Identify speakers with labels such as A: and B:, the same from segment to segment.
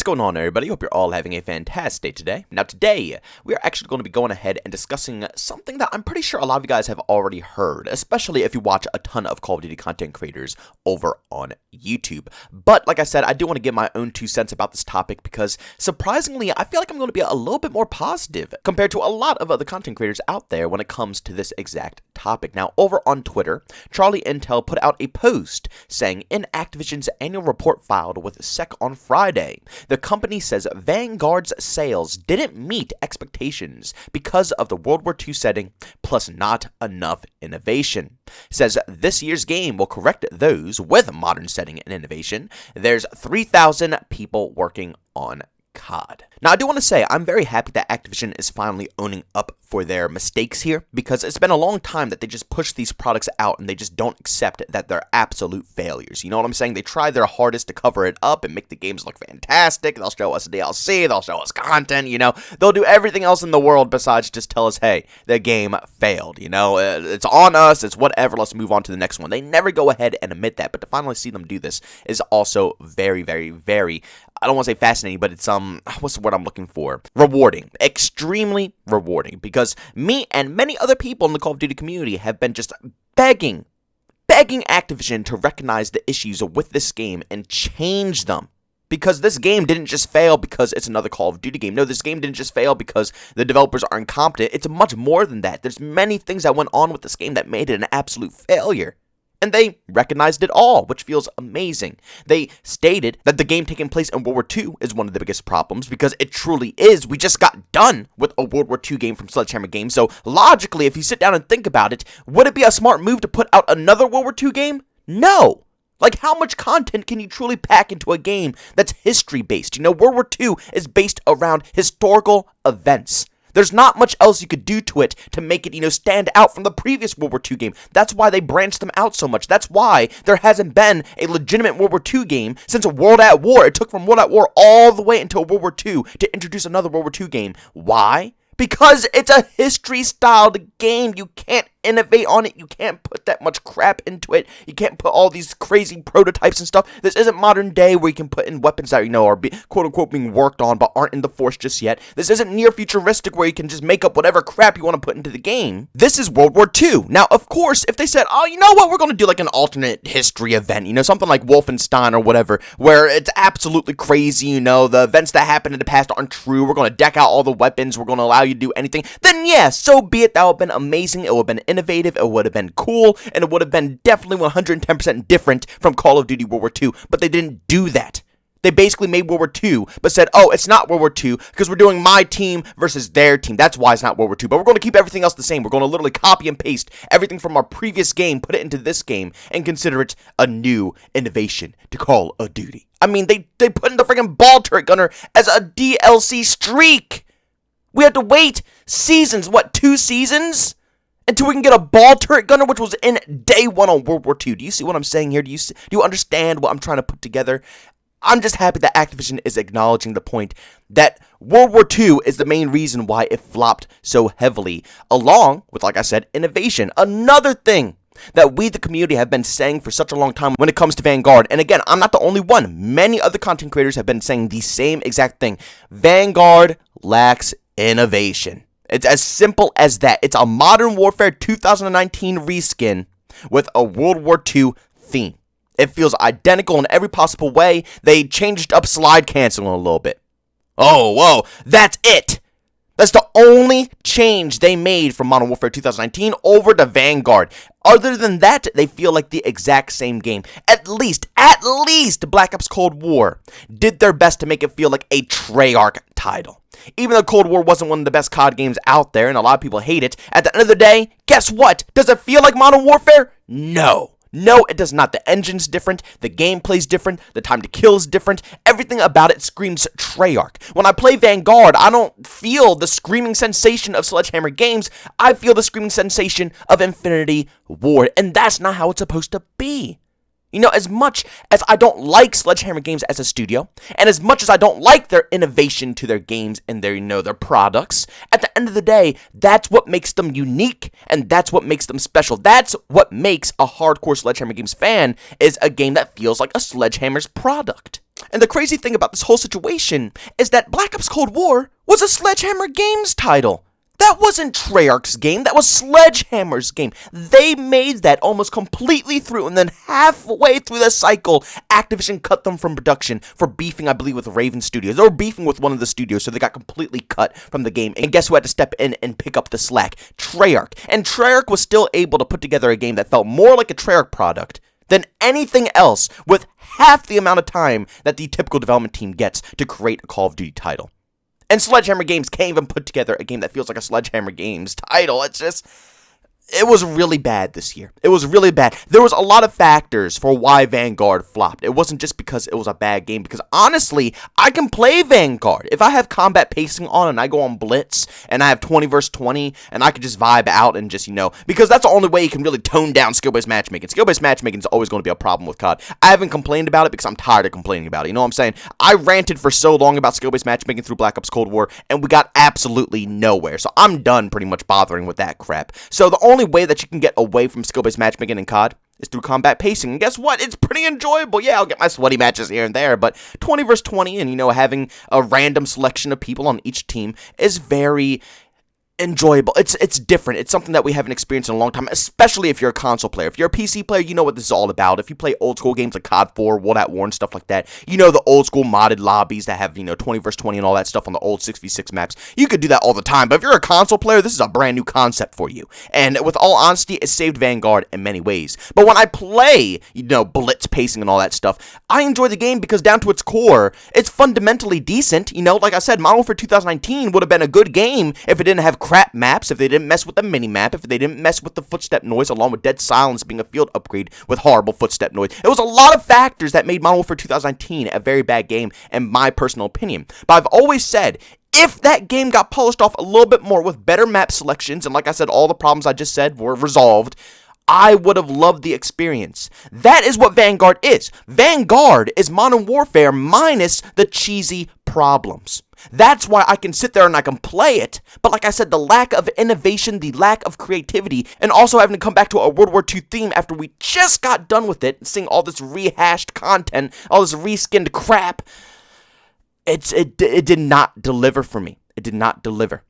A: What's going on, everybody? Hope you're all having a fantastic day today. Now today, we are actually going to be going ahead and discussing something that I'm pretty sure a lot of you guys have already heard, especially if you watch a ton of Call of Duty content creators over on YouTube. But like I said, I do want to give my own 2 cents about this topic because surprisingly, I feel like I'm going to be a little bit more positive compared to a lot of other content creators out there when it comes to this exact topic. Now, over on Twitter, Charlie Intel put out a post saying, in Activision's annual report filed with SEC on Friday, the company says Vanguard's sales didn't meet expectations because of the World War II setting, plus not enough innovation. Says this year's game will correct those with modern setting and innovation. There's 3,000 people working on COD. Now, I do want to say I'm very happy that Activision is finally owning up for their mistakes here, because it's been a long time that they just push these products out and they just don't accept that they're absolute failures. You know what I'm saying? They try their hardest to cover it up and make the games look fantastic. They'll show us DLC, they'll show us content, you know. They'll do everything else in the world besides just tell us, hey, the game failed, you know. It's on us, it's whatever, let's move on to the next one. They never go ahead and admit that, but to finally see them do this is also very, very, very, I don't want to say fascinating, but it's, what's the word I'm looking for? Rewarding. Extremely rewarding. Because me and many other people in the Call of Duty community have been just begging Activision to recognize the issues with this game and change them. Because this game didn't just fail because it's another Call of Duty game. No, this game didn't just fail because the developers are incompetent. It's much more than that. There's many things that went on with this game that made it an absolute failure. And they recognized it all, which feels amazing. They stated that the game taking place in World War II is one of the biggest problems, because it truly is. We just got done with a World War II game from Sledgehammer Games, so logically, if you sit down and think about it, would it be a smart move to put out another World War II game? No! Like, how much content can you truly pack into a game that's history-based? You know, World War II is based around historical events. There's not much else you could do to it to make it, you know, stand out from the previous World War II game. That's why they branched them out so much. That's why there hasn't been a legitimate World War II game since World at War. It took from World at War all the way until World War II to introduce another World War II game. Why? Because it's a history-styled game. You can't innovate on it. You can't put that much crap into it. You can't put all these crazy prototypes and stuff. This isn't modern day where you can put in weapons that, you know, are quote-unquote being worked on but aren't in the force just yet. This isn't near futuristic where you can just make up whatever crap you want to put into the game. This is World War II. Now, of course, if they said, oh, you know what, we're going to do like an alternate history event, you know, something like Wolfenstein or whatever, where it's absolutely crazy, you know, the events that happened in the past aren't true, we're going to deck out all the weapons, we're going to allow you to do anything, then yeah, so be it. That would have been amazing. It would have been innovative, it would have been cool, and it would have been definitely 110% different from Call of Duty World War II, but they didn't do that. They basically made World War II, but said, oh, it's not World War II because we're doing my team versus their team. That's why it's not World War II, but we're going to keep everything else the same. We're going to literally copy and paste everything from our previous game, put it into this game, and consider it a new innovation to Call of Duty. I mean, they put in the freaking ball turret gunner as a DLC streak. We had to wait seasons, what, 2 seasons? Until we can get a ball turret gunner, which was in day 1 on World War II. Do you see what I'm saying here? Do you understand what I'm trying to put together? I'm just happy that Activision is acknowledging the point that World War II is the main reason why it flopped so heavily, along with, like I said, innovation. Another thing that we, the community, have been saying for such a long time when it comes to Vanguard. And again, I'm not the only one. Many other content creators have been saying the same exact thing. Vanguard lacks innovation. It's as simple as that. It's a Modern Warfare 2019 reskin with a World War II theme. It feels identical in every possible way. They changed up slide canceling a little bit. Oh, whoa, that's it. That's the only change they made from Modern Warfare 2019 over to Vanguard. Other than that, they feel like the exact same game. At least, Black Ops Cold War did their best to make it feel like a Treyarch title. Even though Cold War wasn't one of the best COD games out there, and a lot of people hate it, at the end of the day, guess what? Does it feel like Modern Warfare? No. No, it does not. The engine's different, the gameplay's different, the time to kill is different. Everything about it screams Treyarch. When I play Vanguard, I don't feel the screaming sensation of Sledgehammer Games. I feel the screaming sensation of Infinity Ward, and that's not how it's supposed to be. You know, as much as I don't like Sledgehammer Games as a studio, and as much as I don't like their innovation to their games and their, their products, at the end of the day, that's what makes them unique, and that's what makes them special. That's what makes a hardcore Sledgehammer Games fan is a game that feels like a Sledgehammer's product. And the crazy thing about this whole situation is that Black Ops Cold War was a Sledgehammer Games title. That wasn't Treyarch's game, that was Sledgehammer's game. They made that almost completely through, and then halfway through the cycle, Activision cut them from production for beefing, I believe, with Raven Studios. They were beefing with one of the studios, so they got completely cut from the game. And guess who had to step in and pick up the slack? Treyarch. And Treyarch was still able to put together a game that felt more like a Treyarch product than anything else, with half the amount of time that the typical development team gets to create a Call of Duty title. And Sledgehammer Games can't even put together a game that feels like a Sledgehammer Games title. It was really bad this year. It was really bad. There was a lot of factors for why Vanguard flopped. It wasn't just because it was a bad game, because honestly, I can play Vanguard. If I have combat pacing on and I go on Blitz and I have 20 versus 20 and I could just vibe out and just, because that's the only way you can really tone down skill-based matchmaking. Skill-based matchmaking is always going to be a problem with COD. I haven't complained about it because I'm tired of complaining about it. You know what I'm saying? I ranted for so long about skill-based matchmaking through Black Ops Cold War and we got absolutely nowhere. So I'm done pretty much bothering with that crap. So the only way that you can get away from skill-based matchmaking in COD is through combat pacing. And guess what? It's pretty enjoyable. Yeah, I'll get my sweaty matches here and there, but 20 versus 20 and, having a random selection of people on each team is very enjoyable. It's different. It's something that we haven't experienced in a long time, especially if you're a console player. If you're a PC player, you know what this is all about. If you play old school games like COD 4, World at War, and stuff like that, the old school modded lobbies that have, 20 versus 20 and all that stuff on the old 6v6 maps. You could do that all the time, but if you're a console player, this is a brand new concept for you. And with all honesty, it saved Vanguard in many ways. But when I play, blitz pacing and all that stuff, I enjoy the game because down to its core, it's fundamentally decent. Like I said, Modern Warfare 2019 would have been a good game if it didn't have crap maps, if they didn't mess with the mini-map, if they didn't mess with the footstep noise, along with Dead Silence being a field upgrade with horrible footstep noise. It was a lot of factors that made Modern Warfare 2019 a very bad game, in my personal opinion. But I've always said, if that game got polished off a little bit more with better map selections, and like I said, all the problems I just said were resolved, I would have loved the experience. That is what Vanguard is. Vanguard is Modern Warfare minus the cheesy problems. That's why I can sit there and I can play it. But like I said, the lack of innovation, the lack of creativity, and also having to come back to a World War II theme after we just got done with it, seeing all this rehashed content, all this reskinned crap, it did not deliver for me. It did not deliver.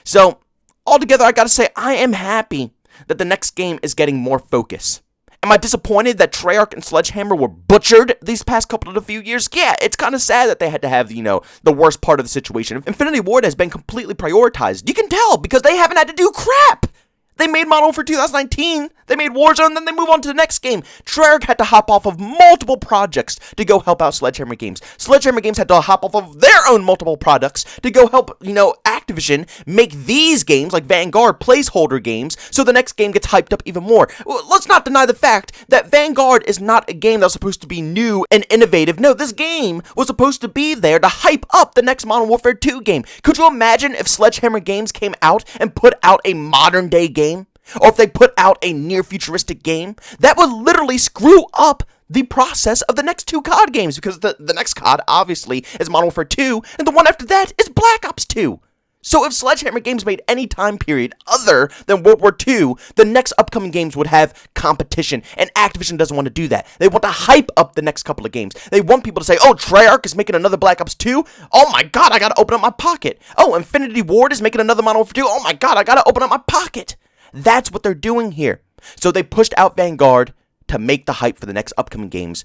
A: So, altogether, I gotta say, I am happy that the next game is getting more focus. Am I disappointed that Treyarch and Sledgehammer were butchered these past couple of few years? Yeah, it's kind of sad that they had to have, the worst part of the situation. Infinity Ward has been completely prioritized. You can tell because they haven't had to do crap. They made Modern Warfare 2019, they made Warzone, then they move on to the next game. Treyarch had to hop off of multiple projects to go help out Sledgehammer Games. Sledgehammer Games had to hop off of their own multiple products to go help, Activision make these games, like Vanguard, placeholder games, so the next game gets hyped up even more. Let's not deny the fact that Vanguard is not a game that was supposed to be new and innovative. No, this game was supposed to be there to hype up the next Modern Warfare 2 game. Could you imagine if Sledgehammer Games came out and put out a modern-day game? Or if they put out a near-futuristic game? That would literally screw up the process of the next two COD games, because the next COD, obviously, is Modern Warfare 2, and the one after that is Black Ops 2. So if Sledgehammer Games made any time period other than World War II, the next upcoming games would have competition, and Activision doesn't want to do that. They want to hype up the next couple of games. They want people to say, oh, Treyarch is making another Black Ops 2? Oh my god, I gotta open up my pocket. Oh, Infinity Ward is making another Modern Warfare 2? Oh my god, I gotta open up my pocket. That's what they're doing here. So they pushed out Vanguard to make the hype for the next upcoming games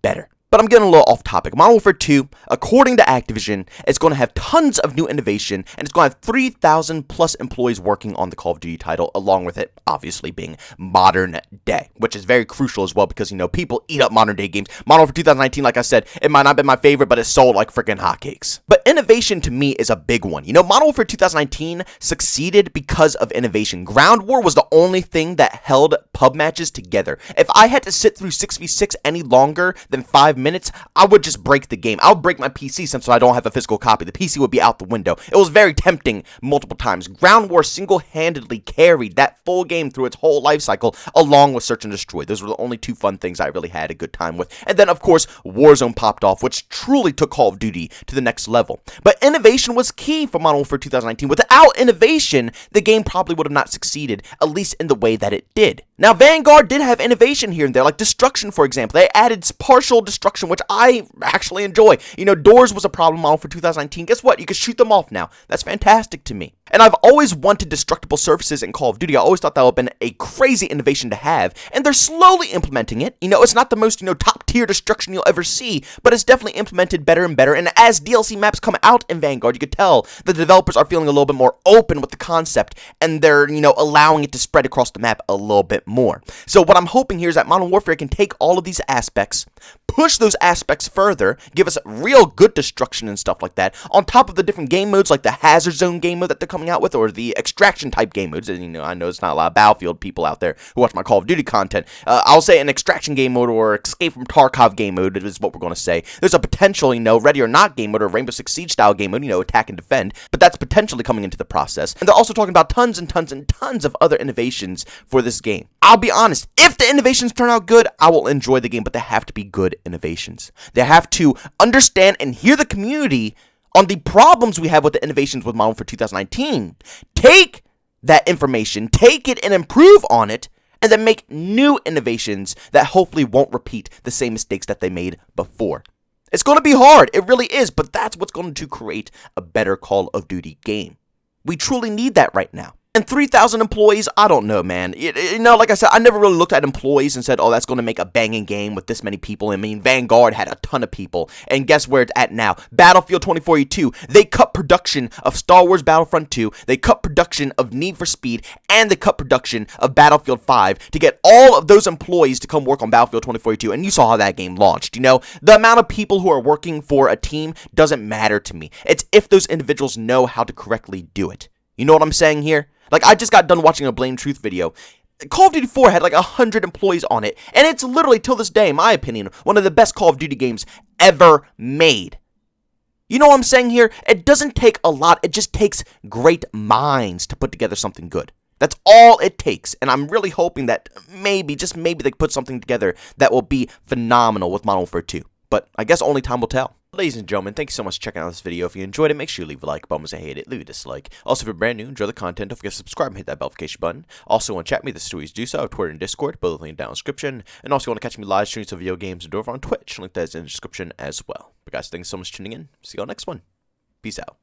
A: better. But I'm getting a little off topic. Modern Warfare 2, according to Activision, is going to have tons of new innovation, and it's going to have 3,000 plus employees working on the Call of Duty title, along with it, obviously, being modern day, which is very crucial as well, because, people eat up modern day games. Modern Warfare 2019, like I said, it might not be my favorite, but it's sold like freaking hotcakes. But innovation, to me, is a big one. Modern Warfare 2019 succeeded because of innovation. Ground War was the only thing that held pub matches together. If I had to sit through 6v6 any longer than 5 minutes, I would just break the game. I would break my PC since I don't have a physical copy. The PC would be out the window. It was very tempting multiple times. Ground War single-handedly carried that full game through its whole life cycle, along with Search and Destroy. Those were the only two fun things I really had a good time with. And then, of course, Warzone popped off, which truly took Call of Duty to the next level. But innovation was key for Modern Warfare 2019. Without innovation, the game probably would have not succeeded, at least in the way that it did. Now, Vanguard did have innovation here and there, like destruction, for example. They added partial destruction destruction, which I actually enjoy. You know, doors was a problem model for 2019. Guess what? You can shoot them off now. That's fantastic to me. And I've always wanted destructible surfaces in Call of Duty. I always thought that would have been a crazy innovation to have, and they're slowly implementing it. You know, it's not the most, top-tier destruction you'll ever see, but it's definitely implemented better and better, and as DLC maps come out in Vanguard, you could tell the developers are feeling a little bit more open with the concept, and they're, allowing it to spread across the map a little bit more. So what I'm hoping here is that Modern Warfare can take all of these aspects, push those aspects further, give us real good destruction and stuff like that, on top of the different game modes, like the Hazard Zone game mode that they're coming out with, or the Extraction type game modes. And, I know it's not a lot of Battlefield people out there who watch my Call of Duty content. I'll say an Extraction game mode or Escape from Tarkov game mode is what we're going to say. There's a potential, Ready or Not game mode or Rainbow Six Siege style game mode, attack and defend, but that's potentially coming into the process. And they're also talking about tons and tons and tons of other innovations for this game. I'll be honest, if the innovations turn out good, I will enjoy the game, but they have to be good innovations. They have to understand and hear the community on the problems we have with the innovations with Modern Warfare 2019. Take that information, take it and improve on it, and then make new innovations that hopefully won't repeat the same mistakes that they made before. It's going to be hard, it really is, but that's what's going to create a better Call of Duty game. We truly need that right now. And 3,000 employees, I don't know, man. Like I said, I never really looked at employees and said, oh, that's going to make a banging game with this many people. I mean, Vanguard had a ton of people. And guess where it's at now? Battlefield 2042. They cut production of Star Wars Battlefront 2. They cut production of Need for Speed. And they cut production of Battlefield 5 to get all of those employees to come work on Battlefield 2042. And you saw how that game launched. The amount of people who are working for a team doesn't matter to me. It's if those individuals know how to correctly do it. You know what I'm saying here? Like, I just got done watching a Blame Truth video. Call of Duty 4 had like 100 employees on it, and it's literally, till this day, in my opinion, one of the best Call of Duty games ever made. You know what I'm saying here? It doesn't take a lot, it just takes great minds to put together something good. That's all it takes, and I'm really hoping that maybe, just maybe, they put something together that will be phenomenal with Modern Warfare 2. But I guess only time will tell. Ladies and gentlemen, thank you so much for checking out this video. If you enjoyed it, make sure you leave a like. Bums, I hate it, leave a dislike. Also, if you're brand new, enjoy the content, don't forget to subscribe and hit that notification button. Also, want to chat with me, this is always do so, Twitter and Discord, both linked down in the description. And also, want to catch me live streams of video games and over on Twitch, link that is in the description as well. But guys, thanks so much for tuning in. See you all next one. Peace out.